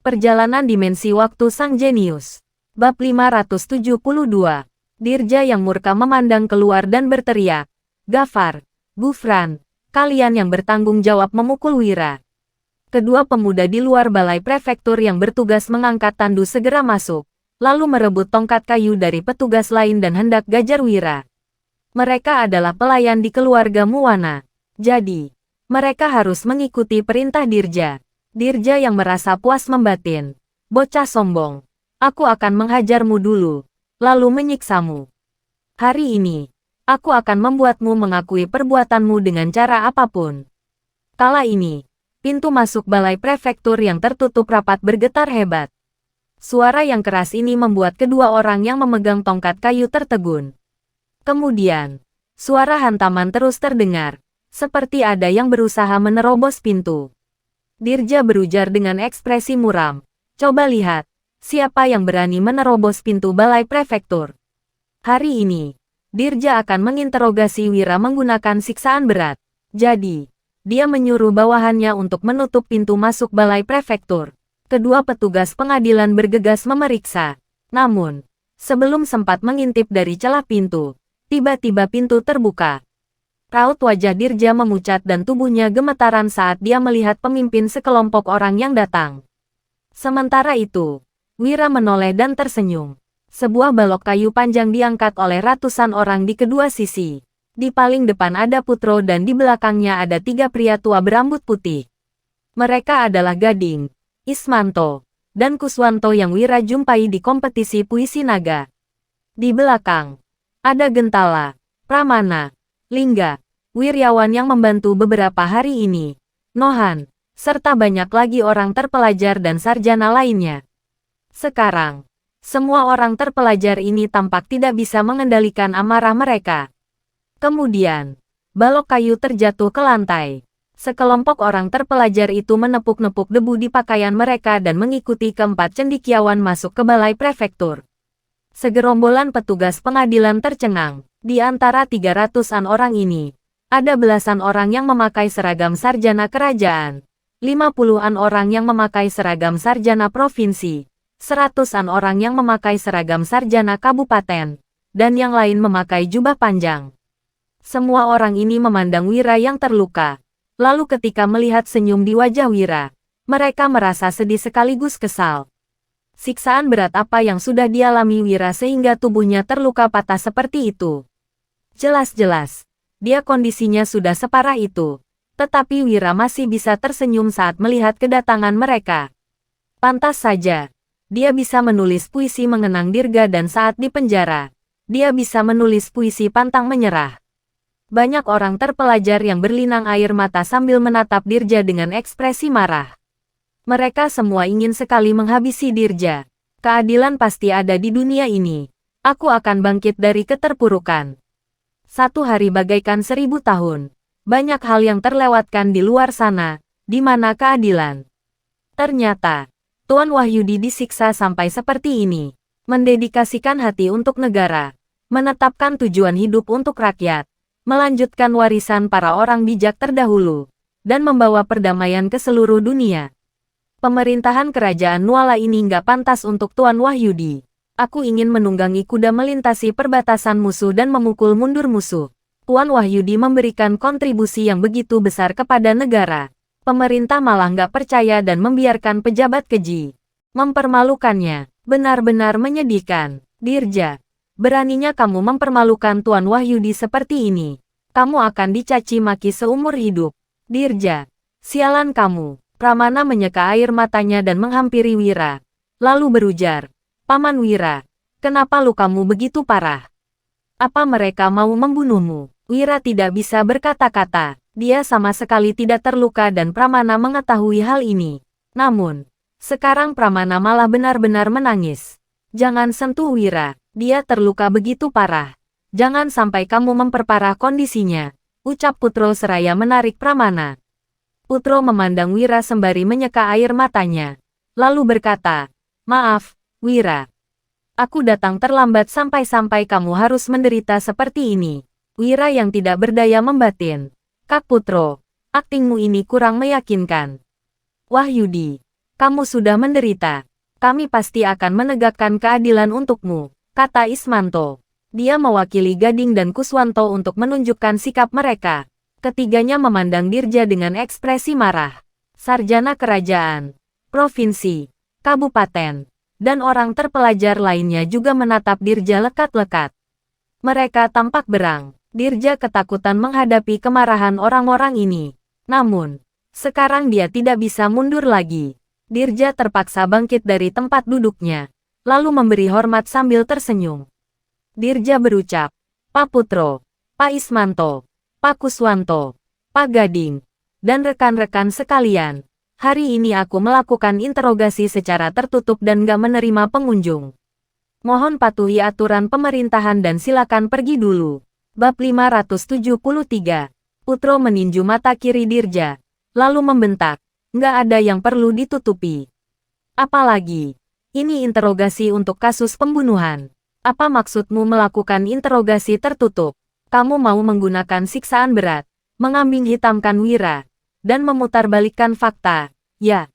Perjalanan Dimensi Waktu Sang Jenius. Bab 572. Dirja yang murka memandang keluar dan berteriak, "Gafar, Gufran, kalian yang bertanggung jawab memukul Wira." Kedua pemuda di luar balai prefektur yang bertugas mengangkat tandu segera masuk, lalu merebut tongkat kayu dari petugas lain dan hendak gajar Wira. Mereka adalah pelayan di keluarga Muwana. Jadi, mereka harus mengikuti perintah Dirja. Dirja yang merasa puas membatin, "Bocah sombong, aku akan menghajarmu dulu, lalu menyiksamu. Hari ini, aku akan membuatmu mengakui perbuatanmu dengan cara apapun." Kala ini, pintu masuk balai prefektur yang tertutup rapat bergetar hebat. Suara yang keras ini membuat kedua orang yang memegang tongkat kayu tertegun. Kemudian, suara hantaman terus terdengar, seperti ada yang berusaha menerobos pintu. Dirja berujar dengan ekspresi muram, "Coba lihat, siapa yang berani menerobos pintu balai prefektur." Hari ini, Dirja akan menginterogasi Wira menggunakan siksaan berat. Jadi, dia menyuruh bawahannya untuk menutup pintu masuk balai prefektur. Kedua petugas pengadilan bergegas memeriksa. Namun, sebelum sempat mengintip dari celah pintu, tiba-tiba pintu terbuka. Raut wajah Dirja memucat dan tubuhnya gemetaran saat dia melihat pemimpin sekelompok orang yang datang. Sementara itu, Wira menoleh dan tersenyum. Sebuah balok kayu panjang diangkat oleh ratusan orang di kedua sisi. Di paling depan ada Putro dan di belakangnya ada tiga pria tua berambut putih. Mereka adalah Gading, Ismanto, dan Kuswanto yang Wira jumpai di kompetisi puisi naga. Di belakang, ada Gentala, Pramana, Lingga, Wiryawan yang membantu beberapa hari ini, Nohan, serta banyak lagi orang terpelajar dan sarjana lainnya. Sekarang, semua orang terpelajar ini tampak tidak bisa mengendalikan amarah mereka. Kemudian, balok kayu terjatuh ke lantai. Sekelompok orang terpelajar itu menepuk-nepuk debu di pakaian mereka dan mengikuti keempat cendekiawan masuk ke balai prefektur. Segerombolan petugas pengadilan tercengang. Di antara 300-an orang ini, ada belasan orang yang memakai seragam sarjana kerajaan, 50-an orang yang memakai seragam sarjana provinsi, 100-an orang yang memakai seragam sarjana kabupaten, dan yang lain memakai jubah panjang. Semua orang ini memandang Wira yang terluka. Lalu ketika melihat senyum di wajah Wira, mereka merasa sedih sekaligus kesal. Siksaan berat apa yang sudah dialami Wira sehingga tubuhnya terluka patah seperti itu? Jelas-jelas, dia kondisinya sudah separah itu. Tetapi Wira masih bisa tersenyum saat melihat kedatangan mereka. Pantas saja, dia bisa menulis puisi mengenang Dirga dan saat di penjara, dia bisa menulis puisi pantang menyerah. Banyak orang terpelajar yang berlinang air mata sambil menatap Dirja dengan ekspresi marah. Mereka semua ingin sekali menghabisi Dirja. Keadilan pasti ada di dunia ini. Aku akan bangkit dari keterpurukan. Satu hari bagaikan 1000 tahun. Banyak hal yang terlewatkan di luar sana, di mana keadilan. Ternyata, Tuan Wahyudi disiksa sampai seperti ini. Mendedikasikan hati untuk negara. Menetapkan tujuan hidup untuk rakyat. Melanjutkan warisan para orang bijak terdahulu. Dan membawa perdamaian ke seluruh dunia. Pemerintahan kerajaan Nuala ini nggak pantas untuk Tuan Wahyudi. Aku ingin menunggangi kuda melintasi perbatasan musuh dan memukul mundur musuh. Tuan Wahyudi memberikan kontribusi yang begitu besar kepada negara. Pemerintah malah nggak percaya dan membiarkan pejabat keji mempermalukannya. Benar-benar menyedihkan. Dirja, beraninya kamu mempermalukan Tuan Wahyudi seperti ini. Kamu akan dicaci maki seumur hidup. Dirja, sialan kamu. Pramana menyeka air matanya dan menghampiri Wira. Lalu berujar, "Paman Wira, kenapa lukamu begitu parah? Apa mereka mau membunuhmu?" Wira tidak bisa berkata-kata. Dia sama sekali tidak terluka dan Pramana mengetahui hal ini. Namun, sekarang Pramana malah benar-benar menangis. "Jangan sentuh Wira, dia terluka begitu parah. Jangan sampai kamu memperparah kondisinya," ucap Putro seraya menarik Pramana. Putro memandang Wira sembari menyeka air matanya. Lalu berkata, "Maaf, Wira. Aku datang terlambat sampai-sampai kamu harus menderita seperti ini." Wira yang tidak berdaya membatin. "Kak Putro, aktingmu ini kurang meyakinkan." "Wahyudi, Kamu sudah menderita. Kami pasti akan menegakkan keadilan untukmu, kata Ismanto. Dia mewakili Gading dan Kuswanto untuk menunjukkan sikap mereka. Ketiganya memandang Dirja dengan ekspresi marah. Sarjana kerajaan, provinsi, kabupaten, dan orang terpelajar lainnya juga menatap Dirja lekat-lekat. Mereka tampak berang. Dirja ketakutan menghadapi kemarahan orang-orang ini. Namun, sekarang dia tidak bisa mundur lagi. Dirja terpaksa bangkit dari tempat duduknya, lalu memberi hormat sambil tersenyum. Dirja berucap, Pak Putro, Pak Ismanto, Pak Kuswanto, Pak Gading, dan rekan-rekan sekalian. Hari ini aku melakukan interogasi secara tertutup dan gak menerima pengunjung. Mohon patuhi aturan pemerintahan dan silakan pergi dulu. Bab 573. Putro meninju mata kiri Dirja, lalu membentak, nggak ada yang perlu ditutupi. Apalagi, ini interogasi untuk kasus pembunuhan. Apa maksudmu melakukan interogasi tertutup? Kamu mau menggunakan siksaan berat, mengambing hitamkan Wira, dan memutarbalikkan fakta, ya?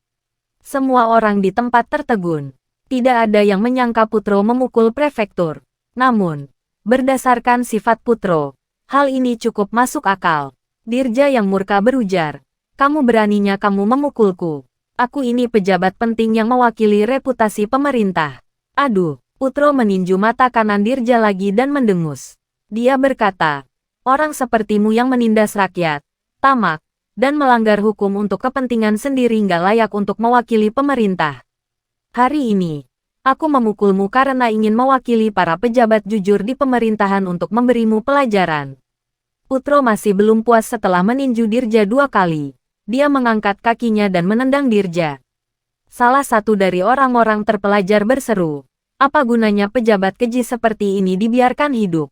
Semua orang di tempat tertegun. Tidak ada yang menyangka Putro memukul prefektur. Namun, berdasarkan sifat Putro, hal ini cukup masuk akal. Dirja yang murka berujar, kamu beraninya kamu memukulku. Aku ini pejabat penting yang mewakili reputasi pemerintah. Aduh, Putro meninju mata kanan Dirja lagi dan mendengus. Dia berkata, orang sepertimu yang menindas rakyat, tamak, dan melanggar hukum untuk kepentingan sendiri nggak layak untuk mewakili pemerintah. Hari ini, aku memukulmu karena ingin mewakili para pejabat jujur di pemerintahan untuk memberimu pelajaran. Putro masih belum puas setelah meninju Dirja 2 kali. Dia mengangkat kakinya dan menendang Dirja. Salah satu dari orang-orang terpelajar berseru, apa gunanya pejabat keji seperti ini dibiarkan hidup?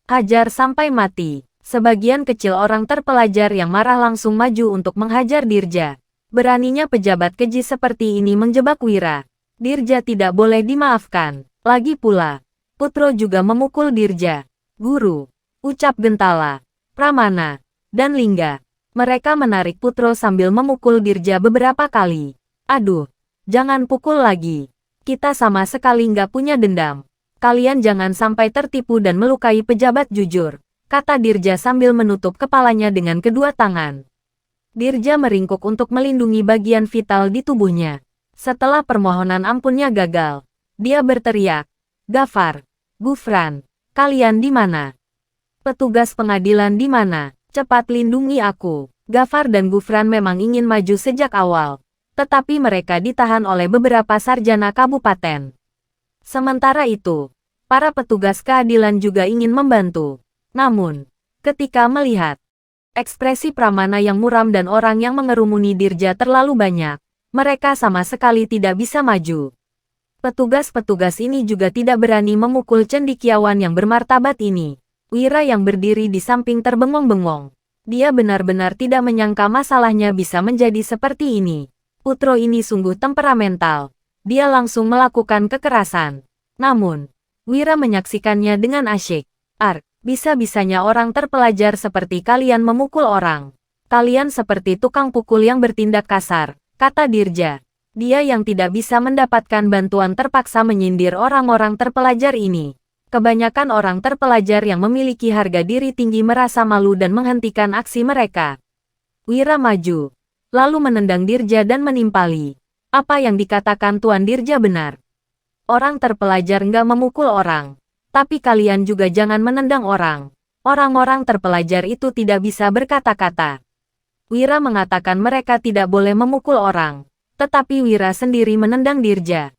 Hajar sampai mati. Sebagian kecil orang terpelajar yang marah langsung maju untuk menghajar Dirja. Beraninya pejabat keji seperti ini menjebak Wira. Dirja tidak boleh dimaafkan. Lagi pula, Putro juga memukul Dirja. Guru, ucap Gentala, Pramana, dan Lingga. Mereka menarik Putro sambil memukul Dirja beberapa kali. Aduh, jangan pukul lagi. Kita sama sekali nggak punya dendam. Kalian jangan sampai tertipu dan melukai pejabat jujur, kata Dirja sambil menutup kepalanya dengan kedua tangan. Dirja meringkuk untuk melindungi bagian vital di tubuhnya. Setelah permohonan ampunnya gagal, dia berteriak, Gafar, Gufran, kalian di mana? Petugas pengadilan di mana? Cepat lindungi aku. Gafar dan Gufran memang ingin maju sejak awal, tetapi mereka ditahan oleh beberapa sarjana kabupaten. Sementara itu, para petugas keadilan juga ingin membantu. Namun, ketika melihat ekspresi Pramana yang muram dan orang yang mengerumuni Dirja terlalu banyak, mereka sama sekali tidak bisa maju. Petugas-petugas ini juga tidak berani memukul cendekiawan yang bermartabat ini. Wira yang berdiri di samping terbengong-bengong. Dia benar-benar tidak menyangka masalahnya bisa menjadi seperti ini. Putro ini sungguh temperamental. Dia langsung melakukan kekerasan. Namun, Wira menyaksikannya dengan asyik. Bisa-bisanya orang terpelajar seperti kalian memukul orang. Kalian seperti tukang pukul yang bertindak kasar, kata Dirja. Dia yang tidak bisa mendapatkan bantuan terpaksa menyindir orang-orang terpelajar ini. Kebanyakan orang terpelajar yang memiliki harga diri tinggi merasa malu dan menghentikan aksi mereka. Wira maju, lalu menendang Dirja dan menimpali. Apa yang dikatakan Tuan Dirja benar. Orang terpelajar nggak memukul orang. Tapi kalian juga jangan menendang orang. Orang-orang terpelajar itu tidak bisa berkata-kata. Wira mengatakan mereka tidak boleh memukul orang. Tetapi Wira sendiri menendang Dirja.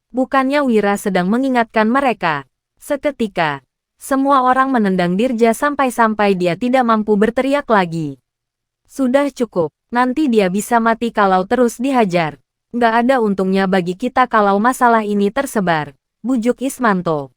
Bukannya Wira sedang mengingatkan mereka. Seketika, semua orang menendang Dirja sampai-sampai dia tidak mampu berteriak lagi. Sudah cukup, nanti dia bisa mati kalau terus dihajar. Nggak ada untungnya bagi kita kalau masalah ini tersebar, bujuk Ismanto.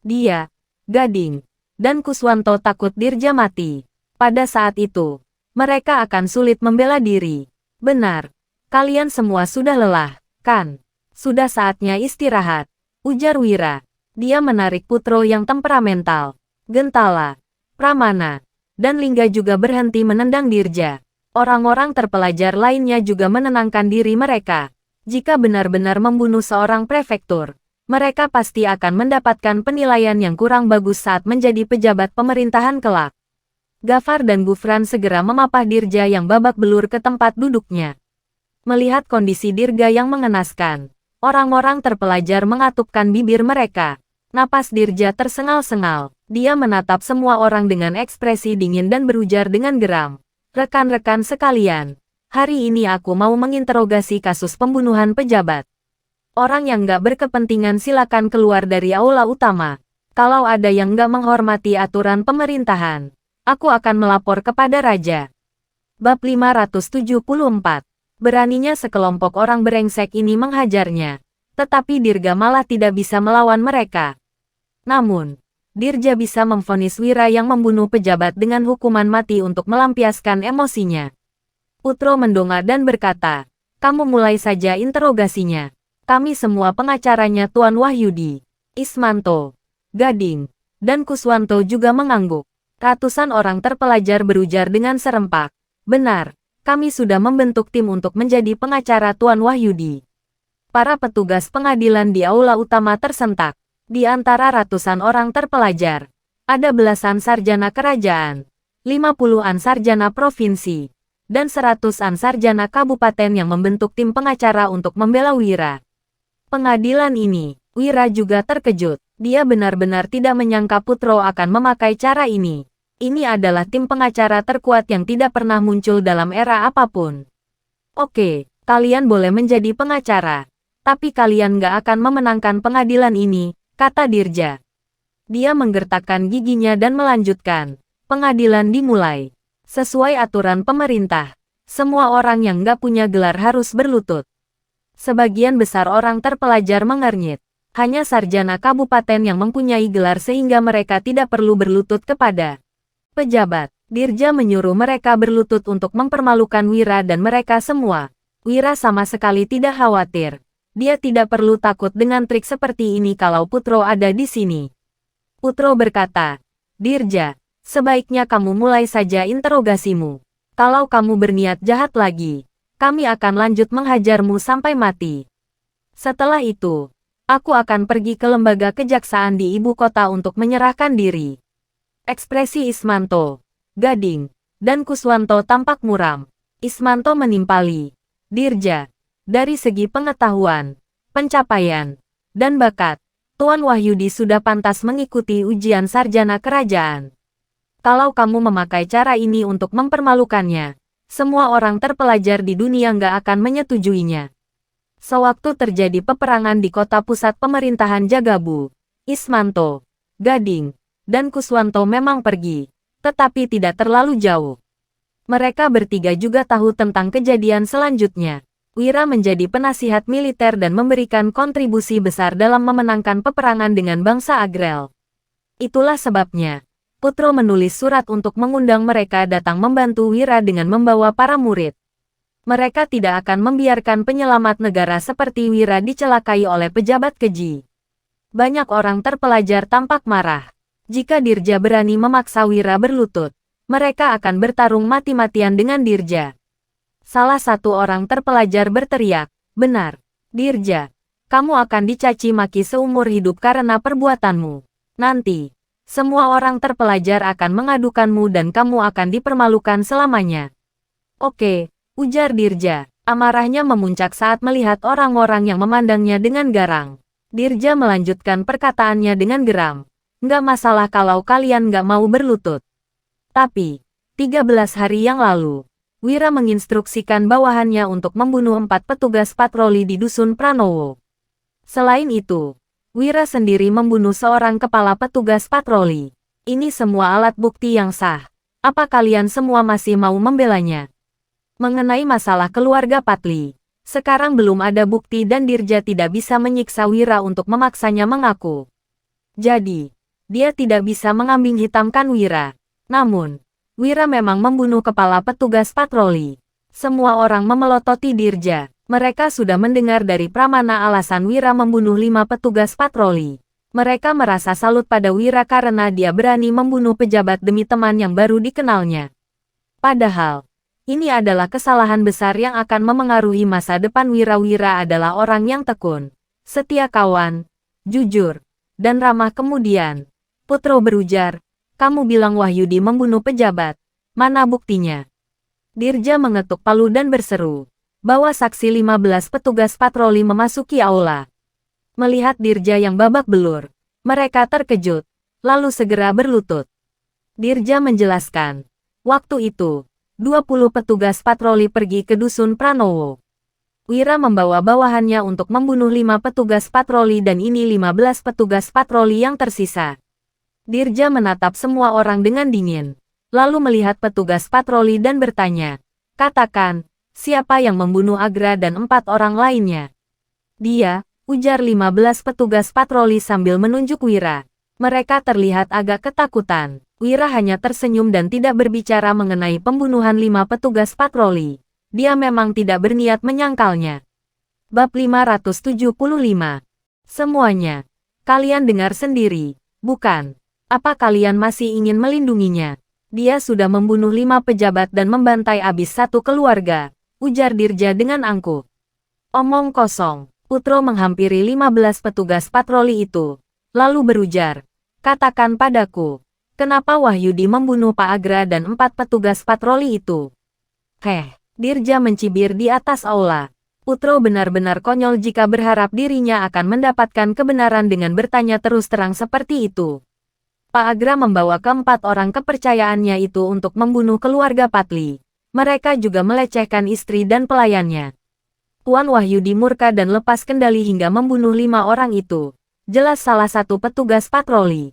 Dia, Gading, dan Kuswanto takut Dirja mati. Pada saat itu, mereka akan sulit membela diri. Benar. Kalian semua sudah lelah, kan? Sudah saatnya istirahat, ujar Wira. Dia menarik Putro yang temperamental, Gentala, Pramana, dan Lingga juga berhenti menendang Dirja. Orang-orang terpelajar lainnya juga menenangkan diri mereka. Jika benar-benar membunuh seorang prefektur, mereka pasti akan mendapatkan penilaian yang kurang bagus saat menjadi pejabat pemerintahan kelak. Gafar dan Gufran segera memapah Dirja yang babak belur ke tempat duduknya. Melihat kondisi Dirga yang mengenaskan, orang-orang terpelajar mengatupkan bibir mereka. Napas Dirja tersengal-sengal. Dia menatap semua orang dengan ekspresi dingin dan berujar dengan geram. Rekan-rekan sekalian, hari ini aku mau menginterogasi kasus pembunuhan pejabat. Orang yang nggak berkepentingan silakan keluar dari aula utama. Kalau ada yang nggak menghormati aturan pemerintahan, aku akan melapor kepada raja. Bab 574. Beraninya sekelompok orang brengsek ini menghajarnya. Tetapi Dirga malah tidak bisa melawan mereka. Namun, Dirja bisa memvonis Wira yang membunuh pejabat dengan hukuman mati untuk melampiaskan emosinya. Putro mendongak dan berkata, "Kamu mulai saja interogasinya. Kami semua pengacaranya Tuan Wahyudi." Ismanto, Gading, dan Kuswanto juga mengangguk. Ratusan orang terpelajar berujar dengan serempak. "Benar, kami sudah membentuk tim untuk menjadi pengacara Tuan Wahyudi." Para petugas pengadilan di aula utama tersentak. Di antara ratusan orang terpelajar, ada belasan sarjana kerajaan, 50-an sarjana provinsi, dan 100-an sarjana kabupaten yang membentuk tim pengacara untuk membela Wira. Pengadilan ini, Wira juga terkejut. Dia benar-benar tidak menyangka Putro akan memakai cara ini. Ini adalah tim pengacara terkuat yang tidak pernah muncul dalam era apapun. "Oke, kalian boleh menjadi pengacara. Tapi kalian nggak akan memenangkan pengadilan ini," kata Dirja. Dia menggertakkan giginya dan melanjutkan. "Pengadilan dimulai. Sesuai aturan pemerintah, semua orang yang nggak punya gelar harus berlutut." Sebagian besar orang terpelajar mengernyit. Hanya sarjana kabupaten yang mempunyai gelar sehingga mereka tidak perlu berlutut kepada pejabat. Dirja menyuruh mereka berlutut untuk mempermalukan Wira dan mereka semua. Wira sama sekali tidak khawatir. Dia tidak perlu takut dengan trik seperti ini kalau Putro ada di sini. Putro berkata, "Dirja, sebaiknya kamu mulai saja interogasimu. Kalau kamu berniat jahat lagi, kami akan lanjut menghajarmu sampai mati. Setelah itu, aku akan pergi ke lembaga kejaksaan di ibu kota untuk menyerahkan diri." Ekspresi Ismanto, Gading, dan Kuswanto tampak muram. Ismanto menimpali, "Dirja, dari segi pengetahuan, pencapaian, dan bakat, Tuan Wahyudi sudah pantas mengikuti ujian sarjana kerajaan. Kalau kamu memakai cara ini untuk mempermalukannya, semua orang terpelajar di dunia nggak akan menyetujuinya." Sewaktu terjadi peperangan di kota pusat pemerintahan Jagabu, Ismanto, Gading, dan Kuswanto memang pergi, tetapi tidak terlalu jauh. Mereka bertiga juga tahu tentang kejadian selanjutnya. Wira menjadi penasihat militer dan memberikan kontribusi besar dalam memenangkan peperangan dengan bangsa Agrel. Itulah sebabnya, Putro menulis surat untuk mengundang mereka datang membantu Wira dengan membawa para murid. Mereka tidak akan membiarkan penyelamat negara seperti Wira dicelakai oleh pejabat keji. Banyak orang terpelajar tampak marah. Jika Dirja berani memaksa Wira berlutut, mereka akan bertarung mati-matian dengan Dirja. Salah satu orang terpelajar berteriak, "Benar, Dirja. Kamu akan dicaci maki seumur hidup karena perbuatanmu. Nanti, semua orang terpelajar akan mengadukanmu dan kamu akan dipermalukan selamanya." "Oke," ujar Dirja. Amarahnya memuncak saat melihat orang-orang yang memandangnya dengan garang. Dirja melanjutkan perkataannya dengan geram. "Nggak masalah kalau kalian nggak mau berlutut. Tapi, 13 hari yang lalu, Wira menginstruksikan bawahannya untuk membunuh 4 petugas patroli di Dusun Pranowo. Selain itu, Wira sendiri membunuh seorang kepala petugas patroli. Ini semua alat bukti yang sah. Apa kalian semua masih mau membelanya?" Mengenai masalah keluarga Patli, sekarang belum ada bukti dan Dirja tidak bisa menyiksa Wira untuk memaksanya mengaku. Jadi, dia tidak bisa mengambing hitamkan Wira. Namun, Wira memang membunuh kepala petugas patroli. Semua orang memelototi Dirja. Mereka sudah mendengar dari Pramana alasan Wira membunuh 5 petugas patroli. Mereka merasa salut pada Wira karena dia berani membunuh pejabat demi teman yang baru dikenalnya. Padahal, Ini adalah kesalahan besar yang akan memengaruhi masa depan Wira-Wira adalah orang yang tekun, setia kawan, jujur, dan ramah. Kemudian, Putro berujar, kamu bilang Wahyudi membunuh pejabat. Mana buktinya? Dirja mengetuk palu dan berseru. Bawa saksi 15 petugas patroli memasuki aula. Melihat Dirja yang babak belur, mereka terkejut, lalu segera berlutut. Dirja menjelaskan, waktu itu, 20 petugas patroli pergi ke Dusun Pranowo. Wira membawa bawahannya untuk membunuh 5 petugas patroli dan ini 15 petugas patroli yang tersisa. Dirja menatap semua orang dengan dingin, lalu melihat petugas patroli dan bertanya, katakan, siapa yang membunuh Agra dan 4 orang lainnya? Dia, ujar 15 petugas patroli sambil menunjuk Wira. Mereka terlihat agak ketakutan. Wira hanya tersenyum dan tidak berbicara mengenai pembunuhan 5 petugas patroli. Dia memang tidak berniat menyangkalnya. Bab 575. Semuanya. Kalian dengar sendiri, bukan? Apa kalian masih ingin melindunginya? Dia sudah membunuh 5 pejabat dan membantai abis 1 keluarga, ujar Dirja dengan angkuh. Omong kosong. Putro menghampiri 15 petugas patroli itu, lalu berujar, katakan padaku. Kenapa Wahyudi membunuh Pak Agra dan 4 petugas patroli itu? Dirja mencibir di atas aula. Putro benar-benar konyol jika berharap dirinya akan mendapatkan kebenaran dengan bertanya terus terang seperti itu. Pak Agra membawa ke-4 orang kepercayaannya itu untuk membunuh keluarga Patli. Mereka juga melecehkan istri dan pelayannya. Tuan Wahyudi murka dan lepas kendali hingga membunuh 5 orang itu. Jelas salah satu petugas patroli.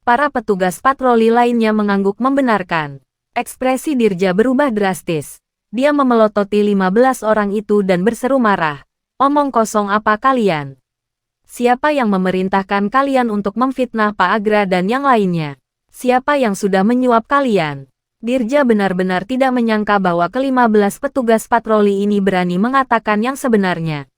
Para petugas patroli lainnya mengangguk membenarkan. Ekspresi Dirja berubah drastis. Dia memelototi 15 orang itu dan berseru marah. Omong kosong apa kalian? Siapa yang memerintahkan kalian untuk memfitnah Pak Agra dan yang lainnya? Siapa yang sudah menyuap kalian? Dirja benar-benar tidak menyangka bahwa ke-15 petugas patroli ini berani mengatakan yang sebenarnya.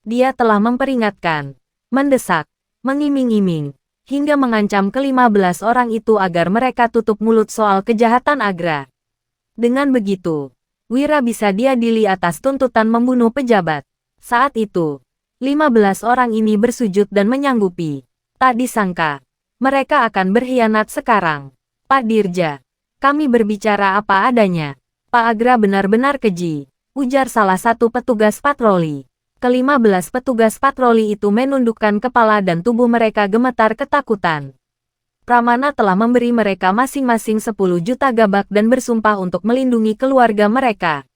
Dia telah memperingatkan, mendesak, mengiming-iming, hingga mengancam ke-15 orang itu agar mereka tutup mulut soal kejahatan Agra. Dengan begitu, Wira bisa diadili atas tuntutan membunuh pejabat. Saat itu, 15 orang ini bersujud dan menyanggupi. Tak disangka, mereka akan berkhianat sekarang. Pak Dirja, kami berbicara apa adanya. Pak Agra benar-benar keji, ujar salah satu petugas patroli. Ke-15 petugas patroli itu menundukkan kepala dan tubuh mereka gemetar ketakutan. Pramana telah memberi mereka masing-masing 10 juta gabak dan bersumpah untuk melindungi keluarga mereka.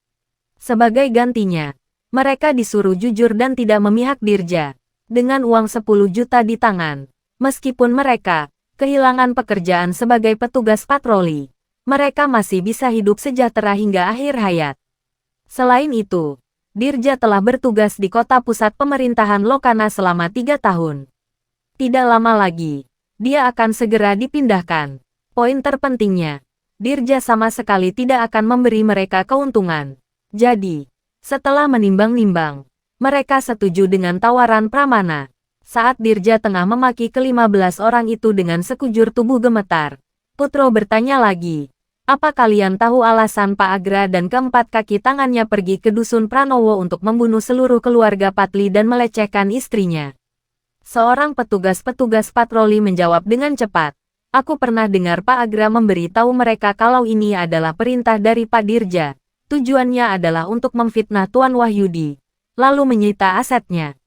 Sebagai gantinya, mereka disuruh jujur dan tidak memihak Dirja. Dengan uang 10 juta di tangan, meskipun mereka kehilangan pekerjaan sebagai petugas patroli, mereka masih bisa hidup sejahtera hingga akhir hayat. Selain itu, Dirja telah bertugas di kota pusat pemerintahan Lokana selama 3 tahun. Tidak lama lagi, dia akan segera dipindahkan. Poin terpentingnya, Dirja sama sekali tidak akan memberi mereka keuntungan. Jadi, setelah menimbang-nimbang, mereka setuju dengan tawaran Pramana. Saat Dirja tengah memaki ke-15 orang itu dengan sekujur tubuh gemetar, Putro bertanya lagi. Apa kalian tahu alasan Pak Agra dan ke-4 kaki tangannya pergi ke Dusun Pranowo untuk membunuh seluruh keluarga Patli dan melecehkan istrinya? Seorang petugas-petugas patroli menjawab dengan cepat. Aku pernah dengar Pak Agra memberi tahu mereka kalau ini adalah perintah dari Pak Dirja. Tujuannya adalah untuk memfitnah Tuan Wahyudi, lalu menyita asetnya.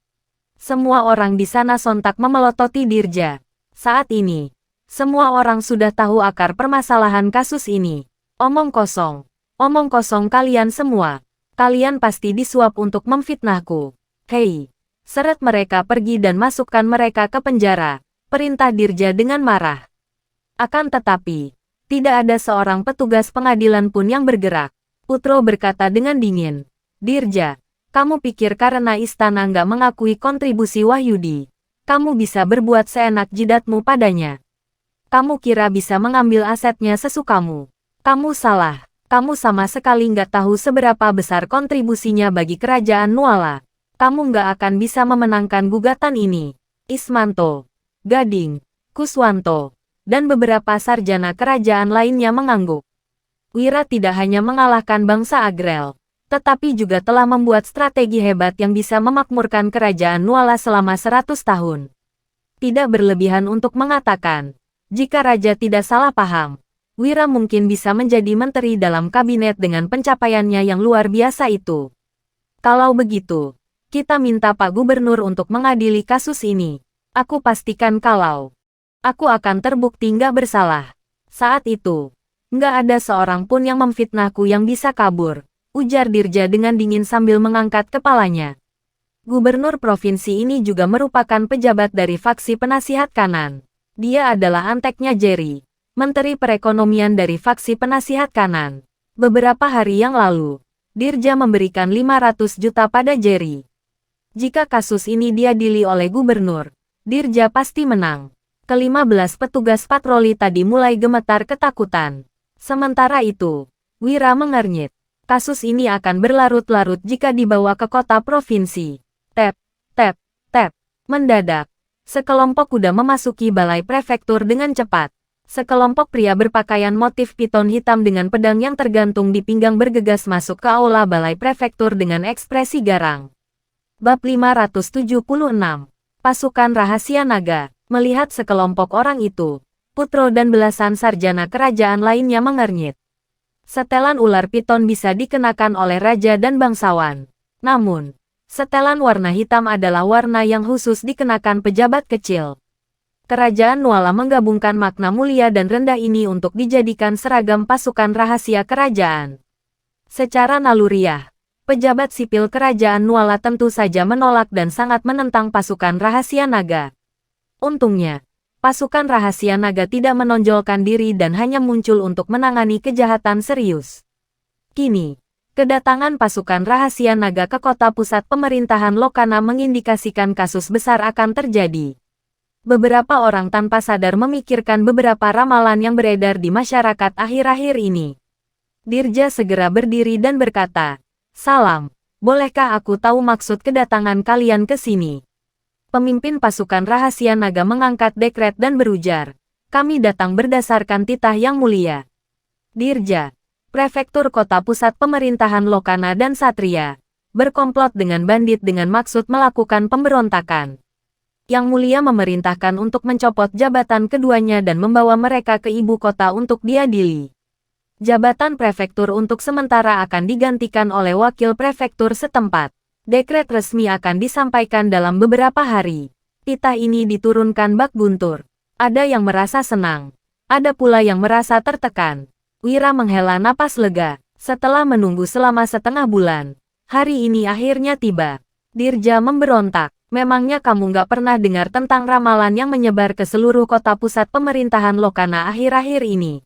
Semua orang di sana sontak memelototi Dirja. Saat ini, semua orang sudah tahu akar permasalahan kasus ini. Omong kosong kalian semua. Kalian pasti disuap untuk memfitnahku. Hei, seret mereka pergi dan masukkan mereka ke penjara, perintah Dirja dengan marah. Akan tetapi, tidak ada seorang petugas pengadilan pun yang bergerak. Putro berkata dengan dingin, Dirja, kamu pikir karena istana nggak mengakui kontribusi Wahyudi, kamu bisa berbuat seenak jidatmu padanya? Kamu kira bisa mengambil asetnya sesukamu? Kamu salah. Kamu sama sekali nggak tahu seberapa besar kontribusinya bagi kerajaan Nuala. Kamu nggak akan bisa memenangkan gugatan ini. Ismanto, Gading, Kuswanto, dan beberapa sarjana kerajaan lainnya mengangguk. Wira tidak hanya mengalahkan bangsa Agrel, tetapi juga telah membuat strategi hebat yang bisa memakmurkan kerajaan Nuala selama 100 tahun. Tidak berlebihan untuk mengatakan, jika raja tidak salah paham, Wira mungkin bisa menjadi menteri dalam kabinet dengan pencapaiannya yang luar biasa itu. Kalau begitu, kita minta Pak Gubernur untuk mengadili kasus ini. Aku pastikan kalau aku akan terbukti nggak bersalah. Saat itu, nggak ada seorang pun yang memfitnahku yang bisa kabur, ujar Dirja dengan dingin sambil mengangkat kepalanya. Gubernur provinsi ini juga merupakan pejabat dari faksi penasihat kanan. Dia adalah anteknya Jerry, Menteri Perekonomian dari faksi penasihat kanan. Beberapa hari yang lalu, Dirja memberikan 500 juta pada Jerry. Jika kasus ini diadili oleh gubernur, Dirja pasti menang. Ke-15 petugas patroli tadi mulai gemetar ketakutan. Sementara itu, Wira mengernyit. Kasus ini akan berlarut-larut jika dibawa ke kota provinsi. Tap, tap, tap. Mendadak, sekelompok kuda memasuki balai prefektur dengan cepat. Sekelompok pria berpakaian motif piton hitam dengan pedang yang tergantung di pinggang bergegas masuk ke aula balai prefektur dengan ekspresi garang. Bab 576. Pasukan Rahasia Naga. Melihat sekelompok orang itu, Putro dan belasan sarjana kerajaan lainnya mengernyit. Setelan ular piton bisa dikenakan oleh raja dan bangsawan. Namun, setelan warna hitam adalah warna yang khusus dikenakan pejabat kecil. Kerajaan Nuala menggabungkan makna mulia dan rendah ini untuk dijadikan seragam pasukan rahasia kerajaan. Secara naluriah, pejabat sipil kerajaan Nuala tentu saja menolak dan sangat menentang pasukan rahasia naga. Untungnya, pasukan rahasia naga tidak menonjolkan diri dan hanya muncul untuk menangani kejahatan serius. Kini, kedatangan pasukan rahasia naga ke kota pusat pemerintahan Lokana mengindikasikan kasus besar akan terjadi. Beberapa orang tanpa sadar memikirkan beberapa ramalan yang beredar di masyarakat akhir-akhir ini. Dirja segera berdiri dan berkata, "Salam, bolehkah aku tahu maksud kedatangan kalian ke sini?" Pemimpin pasukan rahasia naga mengangkat dekret dan berujar, "Kami datang berdasarkan titah yang mulia. Dirja, prefektur kota pusat pemerintahan Lokana dan Satria, berkomplot dengan bandit dengan maksud melakukan pemberontakan. Yang mulia memerintahkan untuk mencopot jabatan keduanya dan membawa mereka ke ibu kota untuk diadili. Jabatan prefektur untuk sementara akan digantikan oleh wakil prefektur setempat. Dekret resmi akan disampaikan dalam beberapa hari. Titah ini diturunkan bak guntur. Ada yang merasa senang. Ada pula yang merasa tertekan. Wira menghela napas lega. Setelah menunggu selama setengah bulan, hari ini akhirnya tiba. Dirja memberontak. Memangnya kamu nggak pernah dengar tentang ramalan yang menyebar ke seluruh kota pusat pemerintahan Lokana akhir-akhir ini?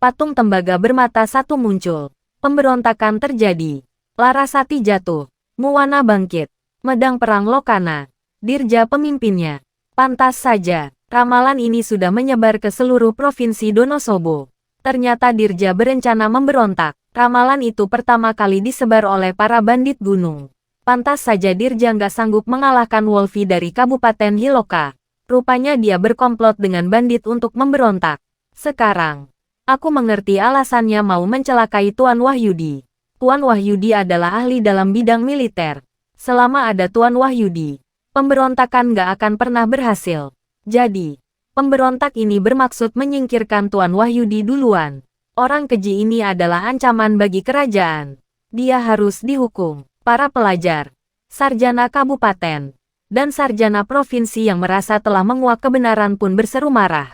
Patung tembaga bermata satu muncul. Pemberontakan terjadi. Larasati jatuh. Muwana bangkit. Medang perang Lokana. Dirja pemimpinnya. Pantas saja, ramalan ini sudah menyebar ke seluruh provinsi Donosobo. Ternyata Dirja berencana memberontak. Ramalan itu pertama kali disebar oleh para bandit gunung. Pantas saja Dirja nggak sanggup mengalahkan Wolfi dari Kabupaten Hiloka. Rupanya dia berkomplot dengan bandit untuk memberontak. Sekarang, aku mengerti alasannya mau mencelakai Tuan Wahyudi. Tuan Wahyudi adalah ahli dalam bidang militer. Selama ada Tuan Wahyudi, pemberontakan nggak akan pernah berhasil. Jadi, pemberontak ini bermaksud menyingkirkan Tuan Wahyudi duluan. Orang keji ini adalah ancaman bagi kerajaan. Dia harus dihukum. Para pelajar, sarjana kabupaten, dan sarjana provinsi yang merasa telah menguak kebenaran pun berseru marah.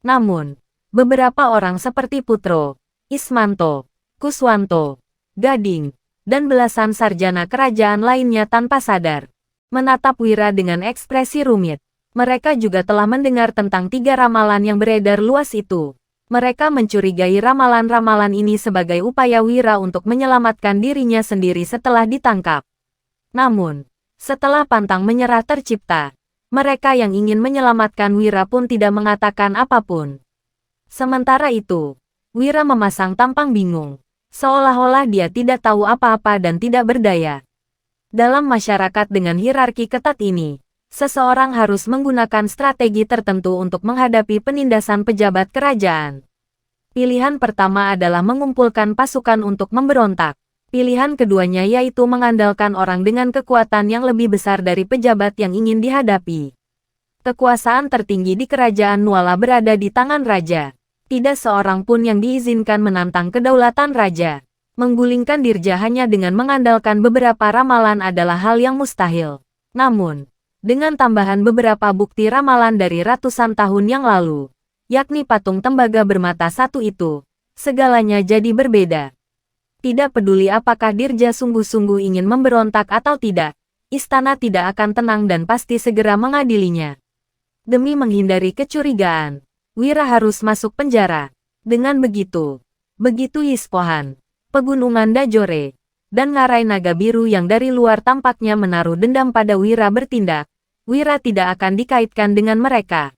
Namun, beberapa orang seperti Putro, Ismanto, Kuswanto, Gading, dan belasan sarjana kerajaan lainnya tanpa sadar menatap Wira dengan ekspresi rumit. Mereka juga telah mendengar tentang 3 ramalan yang beredar luas itu. Mereka mencurigai ramalan-ramalan ini sebagai upaya Wira untuk menyelamatkan dirinya sendiri setelah ditangkap. Namun, setelah pantang menyerah tercipta, mereka yang ingin menyelamatkan Wira pun tidak mengatakan apapun. Sementara itu, Wira memasang tampang bingung. Seolah-olah dia tidak tahu apa-apa dan tidak berdaya. Dalam masyarakat dengan hierarki ketat ini, seseorang harus menggunakan strategi tertentu untuk menghadapi penindasan pejabat kerajaan. Pilihan pertama adalah mengumpulkan pasukan untuk memberontak. Pilihan keduanya yaitu mengandalkan orang dengan kekuatan yang lebih besar dari pejabat yang ingin dihadapi. Kekuasaan tertinggi di kerajaan Nuala berada di tangan raja. Tidak seorang pun yang diizinkan menantang kedaulatan raja. Menggulingkan Dirja hanya dengan mengandalkan beberapa ramalan adalah hal yang mustahil. Namun, dengan tambahan beberapa bukti ramalan dari ratusan tahun yang lalu, yakni patung tembaga bermata satu itu, segalanya jadi berbeda. Tidak peduli apakah Dirja sungguh-sungguh ingin memberontak atau tidak, istana tidak akan tenang dan pasti segera mengadilinya. Demi menghindari kecurigaan, Wira harus masuk penjara. Dengan begitu Ispohan, Pegunungan Dajore, dan ngarai naga biru yang dari luar tampaknya menaruh dendam pada Wira bertindak, Wira tidak akan dikaitkan dengan mereka.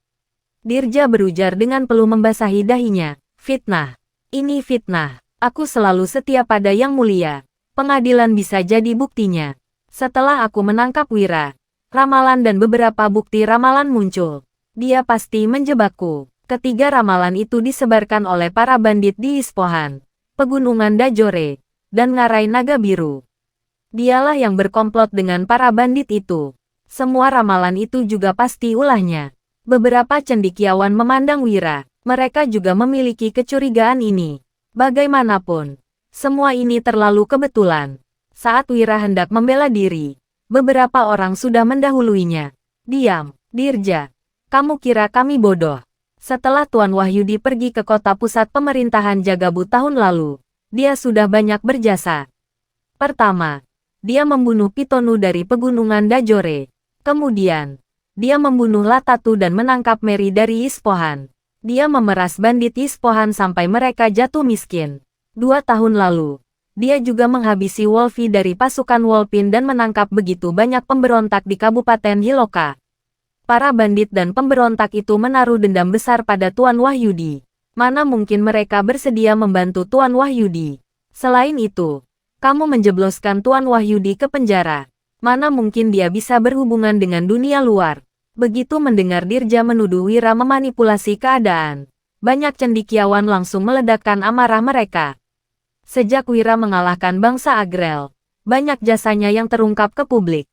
Dirja berujar dengan peluh membasahi dahinya. Fitnah. Ini fitnah. Aku selalu setia pada Yang Mulia. Pengadilan bisa jadi buktinya. Setelah aku menangkap Wira, ramalan dan beberapa bukti ramalan muncul. Dia pasti menjebakku. Ketiga ramalan itu disebarkan oleh para bandit di Ispohan, Pegunungan Dajore, dan ngarai naga biru. Dialah yang berkomplot dengan para bandit itu. Semua ramalan itu juga pasti ulahnya. Beberapa cendekiawan memandang Wira. Mereka juga memiliki kecurigaan ini. Bagaimanapun, semua ini terlalu kebetulan. Saat Wira hendak membela diri, beberapa orang sudah mendahuluinya. Diam, Dirja. Kamu kira kami bodoh? Setelah Tuan Wahyudi pergi ke kota pusat pemerintahan Jagabu tahun lalu, dia sudah banyak berjasa. Pertama, dia membunuh Pitonu dari Pegunungan Dajore. Kemudian, dia membunuh Latatu dan menangkap Mary dari Ispohan. Dia memeras bandit Ispohan sampai mereka jatuh miskin. 2 tahun lalu, dia juga menghabisi Wolfi dari pasukan Wolpin dan menangkap begitu banyak pemberontak di Kabupaten Hiloka. Para bandit dan pemberontak itu menaruh dendam besar pada Tuan Wahyudi. Mana mungkin mereka bersedia membantu Tuan Wahyudi? Selain itu, kamu menjebloskan Tuan Wahyudi ke penjara. Mana mungkin dia bisa berhubungan dengan dunia luar? Begitu mendengar Dirja menuduh Wira memanipulasi keadaan, banyak cendekiawan langsung meledakkan amarah mereka. Sejak Wira mengalahkan bangsa Agrel, banyak jasanya yang terungkap ke publik.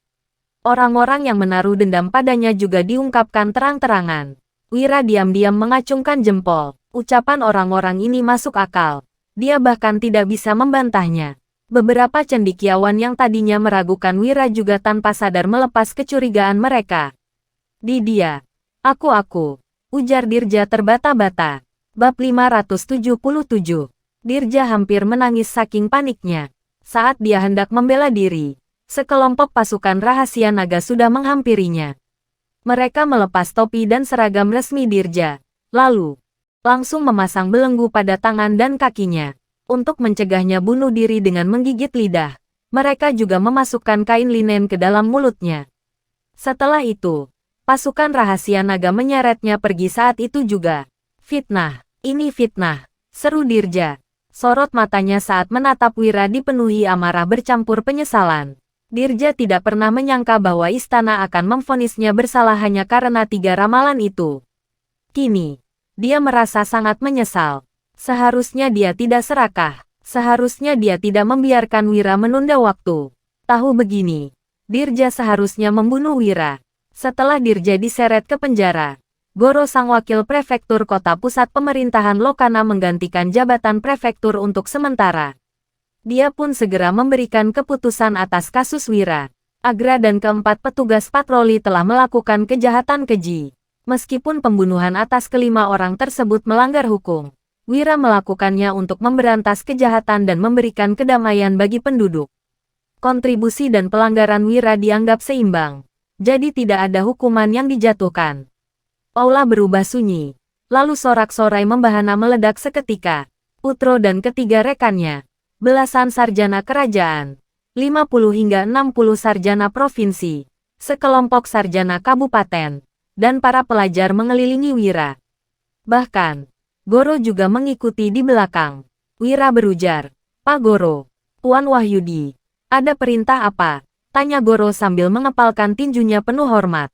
Orang-orang yang menaruh dendam padanya juga diungkapkan terang-terangan. Wira diam-diam mengacungkan jempol. Ucapan orang-orang ini masuk akal. Dia bahkan tidak bisa membantahnya. Beberapa cendekiawan yang tadinya meragukan Wira juga tanpa sadar melepas kecurigaan mereka. Di dia. Aku, ujar Dirja terbata-bata. Bab 577. Dirja hampir menangis saking paniknya. Saat dia hendak membela diri, sekelompok pasukan rahasia naga sudah menghampirinya. Mereka melepas topi dan seragam resmi Dirja, lalu langsung memasang belenggu pada tangan dan kakinya. Untuk mencegahnya bunuh diri dengan menggigit lidah, mereka juga memasukkan kain linen ke dalam mulutnya. Setelah itu, pasukan rahasia naga menyeretnya pergi saat itu juga. Fitnah, ini fitnah, seru Dirja. Sorot matanya saat menatap Wira dipenuhi amarah bercampur penyesalan. Dirja tidak pernah menyangka bahwa istana akan memvonisnya bersalah hanya karena 3 ramalan itu. Kini, dia merasa sangat menyesal. Seharusnya dia tidak serakah. Seharusnya dia tidak membiarkan Wira menunda waktu. Tahu begini, Dirja seharusnya membunuh Wira. Setelah Dirja diseret ke penjara, Goro sang wakil prefektur kota pusat pemerintahan Lokana menggantikan jabatan prefektur untuk sementara. Dia pun segera memberikan keputusan atas kasus Wira. Agra dan keempat petugas patroli telah melakukan kejahatan keji. Meskipun pembunuhan atas kelima orang tersebut melanggar hukum, Wira melakukannya untuk memberantas kejahatan dan memberikan kedamaian bagi penduduk. Kontribusi dan pelanggaran Wira dianggap seimbang. Jadi tidak ada hukuman yang dijatuhkan. Aula berubah sunyi. Lalu sorak-sorai membahana meledak seketika. Putro dan ketiga rekannya, belasan sarjana kerajaan, 50 hingga 60 sarjana provinsi, sekelompok sarjana kabupaten, dan para pelajar mengelilingi Wira. Bahkan, Goro juga mengikuti di belakang. Wira berujar, "Pak Goro, Tuan Wahyudi, ada perintah apa?" Tanya Goro sambil mengepalkan tinjunya penuh hormat.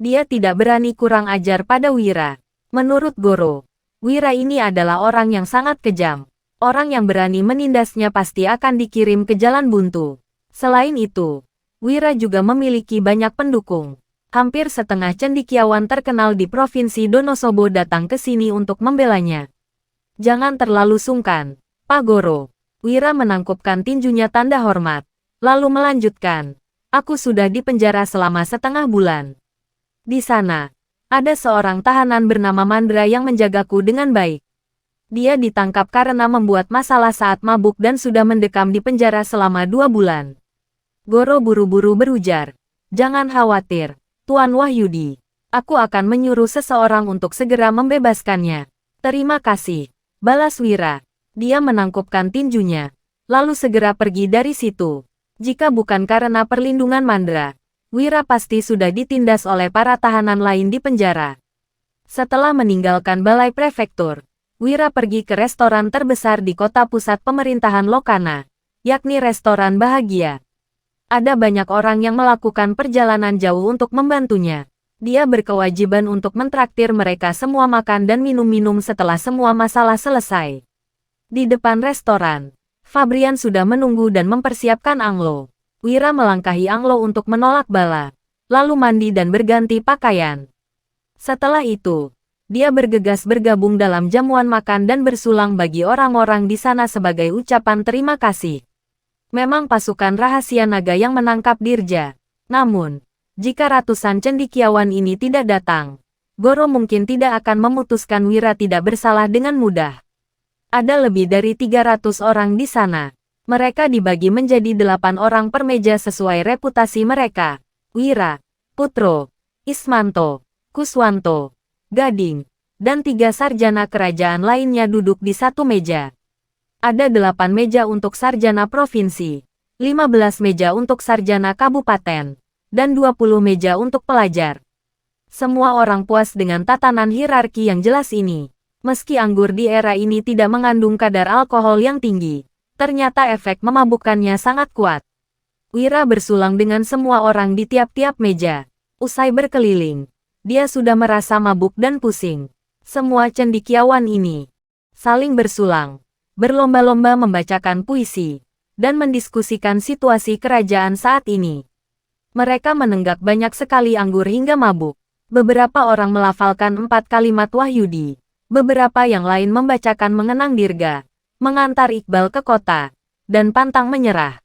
Dia tidak berani kurang ajar pada Wira. Menurut Goro, Wira ini adalah orang yang sangat kejam. Orang yang berani menindasnya pasti akan dikirim ke jalan buntu. Selain itu, Wira juga memiliki banyak pendukung. Hampir setengah cendekiawan terkenal di Provinsi Donosobo datang ke sini untuk membelanya. Jangan terlalu sungkan, Pak Goro. Wira menangkupkan tinjunya tanda hormat. Lalu melanjutkan, aku sudah dipenjara selama setengah bulan. Di sana, ada seorang tahanan bernama Mandra yang menjagaku dengan baik. Dia ditangkap karena membuat masalah saat mabuk dan sudah mendekam di penjara selama 2 bulan. Goro buru-buru berujar, jangan khawatir, Tuan Wahyudi. Aku akan menyuruh seseorang untuk segera membebaskannya. Terima kasih, balas Wira. Dia menangkupkan tinjunya, lalu segera pergi dari situ. Jika bukan karena perlindungan Mandra, Wira pasti sudah ditindas oleh para tahanan lain di penjara. Setelah meninggalkan balai prefektur, Wira pergi ke restoran terbesar di kota pusat pemerintahan Lokana, yakni Restoran Bahagia. Ada banyak orang yang melakukan perjalanan jauh untuk membantunya. Dia berkewajiban untuk mentraktir mereka semua makan dan minum-minum setelah semua masalah selesai. Di depan restoran, Fabrian sudah menunggu dan mempersiapkan Anglo. Wira melangkahi Anglo untuk menolak bala, lalu mandi dan berganti pakaian. Setelah itu, dia bergegas bergabung dalam jamuan makan dan bersulang bagi orang-orang di sana sebagai ucapan terima kasih. Memang pasukan rahasia naga yang menangkap Dirja. Namun, jika ratusan cendekiawan ini tidak datang, Goro mungkin tidak akan memutuskan Wira tidak bersalah dengan mudah. Ada lebih dari 300 orang di sana. Mereka dibagi menjadi 8 orang per meja sesuai reputasi mereka. Wira, Putro, Ismanto, Kuswanto, Gading, dan 3 sarjana kerajaan lainnya duduk di satu meja. Ada 8 meja untuk sarjana provinsi, 15 meja untuk sarjana kabupaten, dan 20 meja untuk pelajar. Semua orang puas dengan tatanan hierarki yang jelas ini. Meski anggur di era ini tidak mengandung kadar alkohol yang tinggi, ternyata efek memabukkannya sangat kuat. Wira bersulang dengan semua orang di tiap-tiap meja. Usai berkeliling, dia sudah merasa mabuk dan pusing. Semua cendekiawan ini saling bersulang, berlomba-lomba membacakan puisi, dan mendiskusikan situasi kerajaan saat ini. Mereka menenggak banyak sekali anggur hingga mabuk. Beberapa orang melafalkan 4 kalimat Wahyudi. Beberapa yang lain membacakan mengenang Dirga, mengantar Iqbal ke kota, dan pantang menyerah.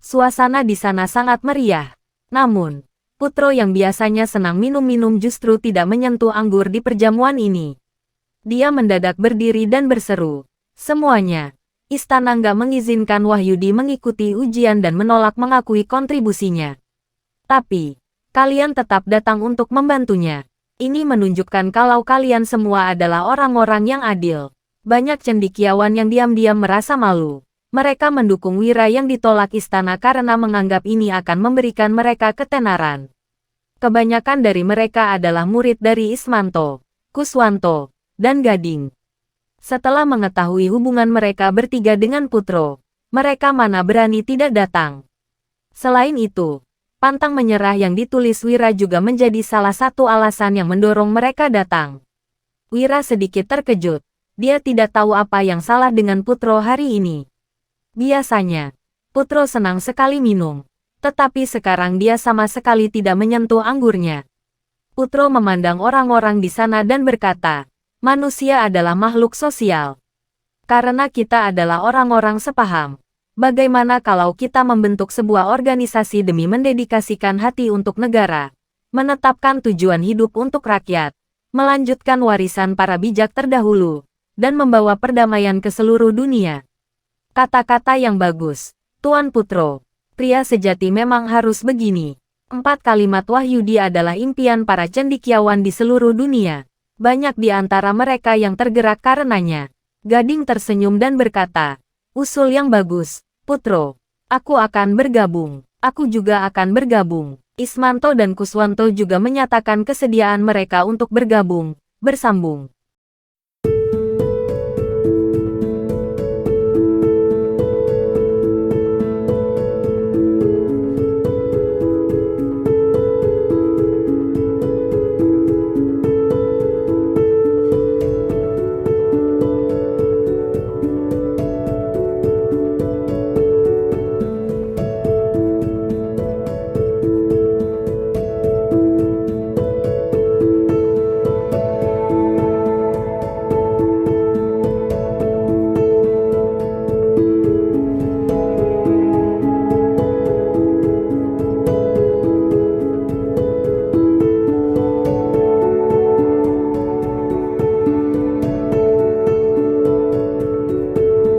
Suasana di sana sangat meriah. Namun, Putro yang biasanya senang minum-minum justru tidak menyentuh anggur di perjamuan ini. Dia mendadak berdiri dan berseru, semuanya, istana nggak mengizinkan Wahyudi mengikuti ujian dan menolak mengakui kontribusinya. Tapi, kalian tetap datang untuk membantunya. Ini menunjukkan kalau kalian semua adalah orang-orang yang adil. Banyak cendekiawan yang diam-diam merasa malu. Mereka mendukung Wira yang ditolak istana karena menganggap ini akan memberikan mereka ketenaran. Kebanyakan dari mereka adalah murid dari Ismanto, Kuswanto, dan Gading. Setelah mengetahui hubungan mereka bertiga dengan Putro, mereka mana berani tidak datang. Selain itu, pantang menyerah yang ditulis Wira juga menjadi salah satu alasan yang mendorong mereka datang. Wira sedikit terkejut. Dia tidak tahu apa yang salah dengan Putro hari ini. Biasanya, Putro senang sekali minum, tetapi sekarang dia sama sekali tidak menyentuh anggurnya. Putro memandang orang-orang di sana dan berkata, manusia adalah makhluk sosial. Karena kita adalah orang-orang sepaham, bagaimana kalau kita membentuk sebuah organisasi demi mendedikasikan hati untuk negara, menetapkan tujuan hidup untuk rakyat, melanjutkan warisan para bijak terdahulu, dan membawa perdamaian ke seluruh dunia. Kata-kata yang bagus, Tuan Putro. Pria sejati memang harus begini. 4 kalimat Wahyudi adalah impian para cendekiawan di seluruh dunia. Banyak di antara mereka yang tergerak karenanya. Gading tersenyum dan berkata, usul yang bagus, Putro. Aku akan bergabung. Aku juga akan bergabung. Ismanto dan Kuswanto juga menyatakan kesediaan mereka untuk bergabung, bersambung.